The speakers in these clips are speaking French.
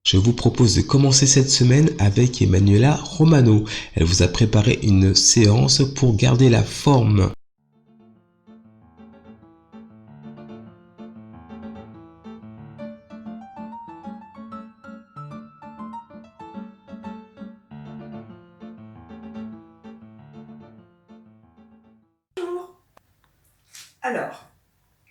Je vous propose de commencer cette semaine avec Emanuela Romano. Elle vous a préparé une séance pour garder la forme. Bonjour. Alors,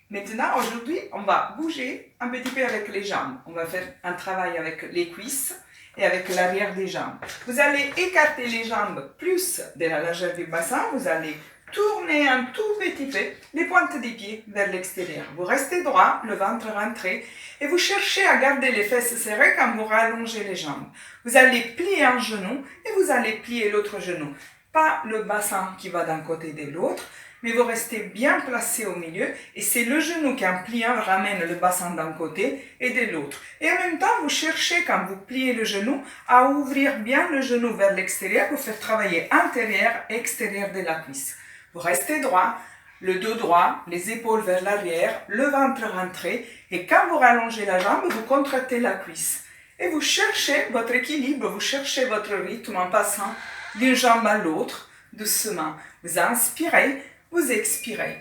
maintenant, aujourd'hui, on va bouger un petit peu avec les jambes. On va faire un travail avec les cuisses et avec l'arrière des jambes. Vous allez écarter les jambes plus de la largeur du bassin. Vous allez tourner un tout petit peu les pointes des pieds vers l'extérieur. Vous restez droit, le ventre rentré, et vous cherchez à garder les fesses serrées quand vous rallongez les jambes. Vous allez plier un genou et vous allez plier l'autre genou. Pas le bassin qui va d'un côté de l'autre, mais vous restez bien placé au milieu et c'est le genou qui en pliant ramène le bassin d'un côté et de l'autre. Et en même temps, vous cherchez quand vous pliez le genou à ouvrir bien le genou vers l'extérieur pour faire travailler intérieur et extérieur de la cuisse. Vous restez droit, le dos droit, les épaules vers l'arrière, le ventre rentré et quand vous rallongez la jambe, vous contractez la cuisse. Et vous cherchez votre équilibre, vous cherchez votre rythme en passant d'une jambe à l'autre, doucement. Vous inspirez, vous expirez.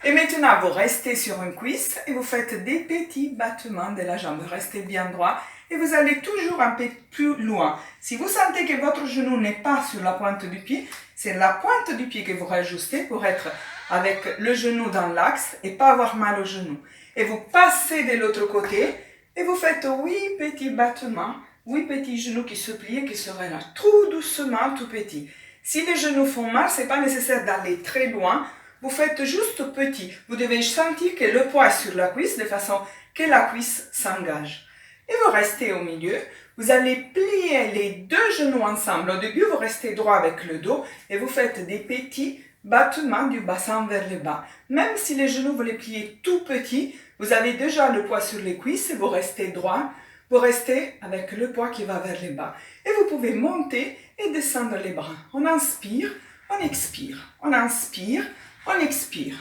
Et maintenant, vous restez sur une cuisse et vous faites des petits battements de la jambe. Restez bien droit et vous allez toujours un peu plus loin. Si vous sentez que votre genou n'est pas sur la pointe du pied, c'est la pointe du pied que vous rajustez pour être avec le genou dans l'axe et pas avoir mal au genou. Et vous passez de l'autre côté et vous faites 8 petits battements, 8 petits genoux qui se plient et qui se relâchent. Tout doucement, tout petit. Si les genoux font mal, ce n'est pas nécessaire d'aller très loin. Vous faites juste petit. Vous devez sentir que le poids est sur la cuisse de façon que la cuisse s'engage. Et vous restez au milieu. Vous allez plier les deux genoux ensemble. Au début, vous restez droit avec le dos et vous faites des petits battements du bassin vers le bas. Même si les genoux, vous les pliez tout petits, vous avez déjà le poids sur les cuisses et vous restez droit. Vous restez avec le poids qui va vers le bas. Et vous pouvez monter et descendre les bras. On inspire, on expire. On inspire, on expire.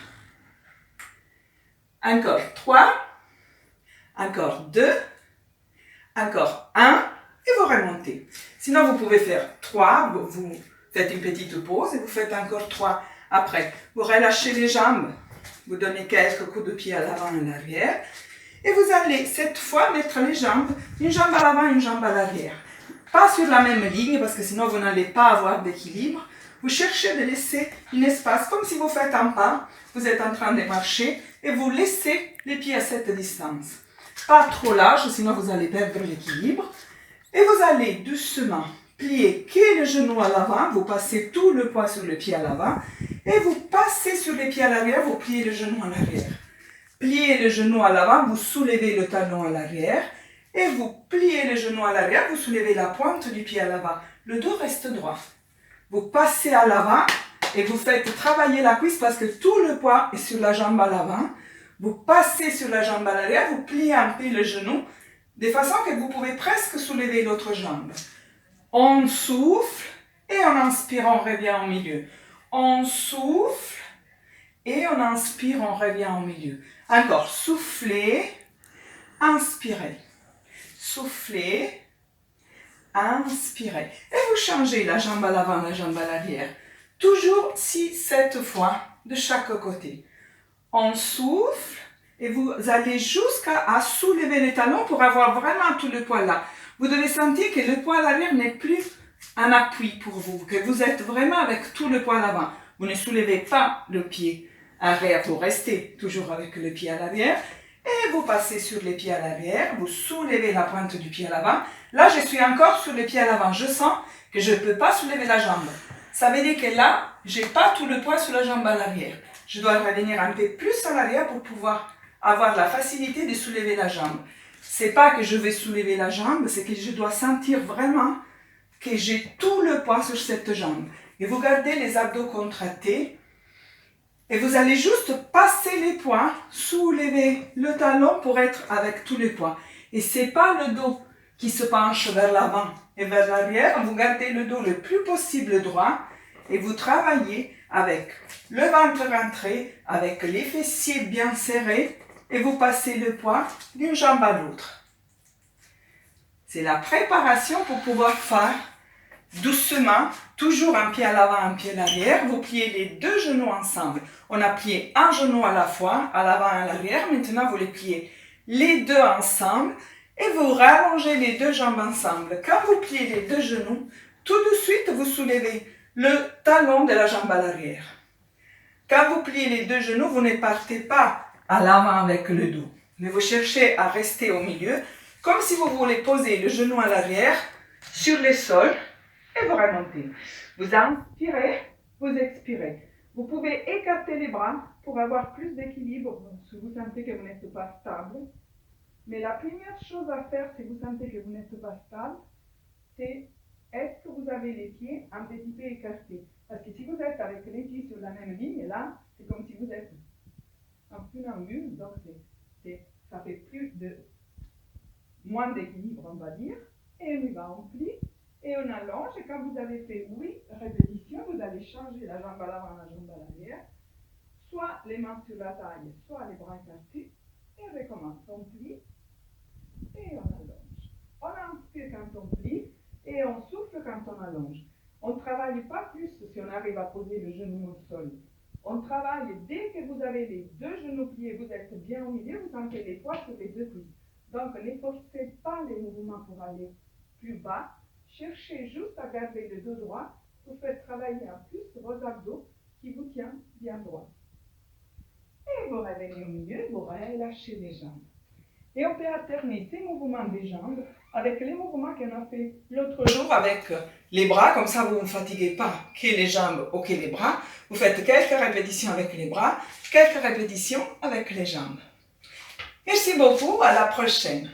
Encore 3. Encore 2. Encore 1. Et vous remontez. Sinon, vous pouvez faire 3. Vous faites une petite pause et vous faites encore 3 après. Vous relâchez les jambes. Vous donnez quelques coups de pied à l'avant et à l'arrière. Et vous allez cette fois mettre les jambes, une jambe à l'avant, une jambe à l'arrière. Pas sur la même ligne parce que sinon vous n'allez pas avoir d'équilibre. Vous cherchez de laisser un espace comme si vous faites un pas. Vous êtes en train de marcher et vous laissez les pieds à cette distance. Pas trop large sinon vous allez perdre l'équilibre. Et vous allez doucement plier que le genou à l'avant. Vous passez tout le poids sur le pied à l'avant. Et vous passez sur les pieds à l'arrière, vous pliez le genou à l'arrière. Pliez le genou à l'avant, vous soulevez le talon à l'arrière. Et vous pliez le genou à l'arrière, vous soulevez la pointe du pied à l'avant. Le dos reste droit. Vous passez à l'avant et vous faites travailler la cuisse parce que tout le poids est sur la jambe à l'avant. Vous passez sur la jambe à l'arrière, vous pliez un peu le genou de façon que vous pouvez presque soulever l'autre jambe. On souffle et on inspire, on revient au milieu. On souffle et on inspire, on revient au milieu. Encore, soufflez, inspirez. Soufflez, inspirez. Et vous changez la jambe à l'avant, la jambe à l'arrière. Toujours 6-7 fois de chaque côté. On souffle et vous allez jusqu'à soulever les talons pour avoir vraiment tout le poids là. Vous devez sentir que le poids à l'arrière n'est plus un appui pour vous, que vous êtes vraiment avec tout le poids à l'avant. Vous ne soulevez pas le pied arrière, vous restez toujours avec le pied à l'arrière. Et vous passez sur les pieds à l'arrière, vous soulevez la pointe du pied à l'avant. Là, je suis encore sur les pieds à l'avant. Je sens que je ne peux pas soulever la jambe. Ça veut dire que là, je n'ai pas tout le poids sur la jambe à l'arrière. Je dois revenir un peu plus à l'arrière pour pouvoir avoir la facilité de soulever la jambe. C'est pas que je vais soulever la jambe, c'est que je dois sentir vraiment que j'ai tout le poids sur cette jambe. Et vous gardez les abdos contractés. Et vous allez juste passer les poids, soulever le talon pour être avec tous les poids. Et c'est pas le dos qui se penche vers l'avant et vers l'arrière. Vous gardez le dos le plus possible droit et vous travaillez avec le ventre rentré, avec les fessiers bien serrés et vous passez le poids d'une jambe à l'autre. C'est la préparation pour pouvoir faire doucement, toujours un pied à l'avant, un pied à l'arrière. Vous pliez les deux genoux ensemble. On a plié un genou à la fois, à l'avant et à l'arrière. Maintenant, vous les pliez les deux ensemble et vous rallongez les deux jambes ensemble. Quand vous pliez les deux genoux, tout de suite, vous soulevez le talon de la jambe à l'arrière. Quand vous pliez les deux genoux, vous ne partez pas à l'avant avec le dos, mais vous cherchez à rester au milieu, comme si vous voulez poser le genou à l'arrière sur le sol et vous remontez. Vous inspirez, vous expirez. Vous pouvez écarter les bras pour avoir plus d'équilibre si vous sentez que vous n'êtes pas stable. Mais la première chose à faire si vous sentez que vous n'êtes pas stable, c'est est-ce que vous avez les pieds un petit peu écartés? Parce que si vous êtes avec les pieds sur la même ligne, là, c'est comme si vous êtes un funambule, donc ça fait moins d'équilibre, on va dire. Et on y va, on plie et on allonge. Et quand vous avez fait 8 répétitions, vous allez changer la jambe à l'avant, la jambe à l'arrière, soit les mains sur la taille, soit les bras écartés. Et on recommence, on plie et on allonge. On inspire quand on plie et on souffle quand on allonge. On ne travaille pas plus si on arrive à poser le genou au sol. On travaille dès que vous avez les deux genoux pliés, vous êtes bien au milieu, vous sentez les poids sur les deux cuisses. Donc ne forcez pas les mouvements pour aller plus bas. Cherchez juste à garder le dos droit pour faire travailler en plus vos abdos qui vous tiennent bien droit. Et vous revenez au milieu, vous relâchez les jambes. Et on peut alterner ces mouvements des jambes avec les mouvements qu'on a fait l'autre jour avec les bras, comme ça vous ne fatiguez pas que les jambes ou que les bras. Vous faites quelques répétitions avec les bras, quelques répétitions avec les jambes. Merci beaucoup, à la prochaine.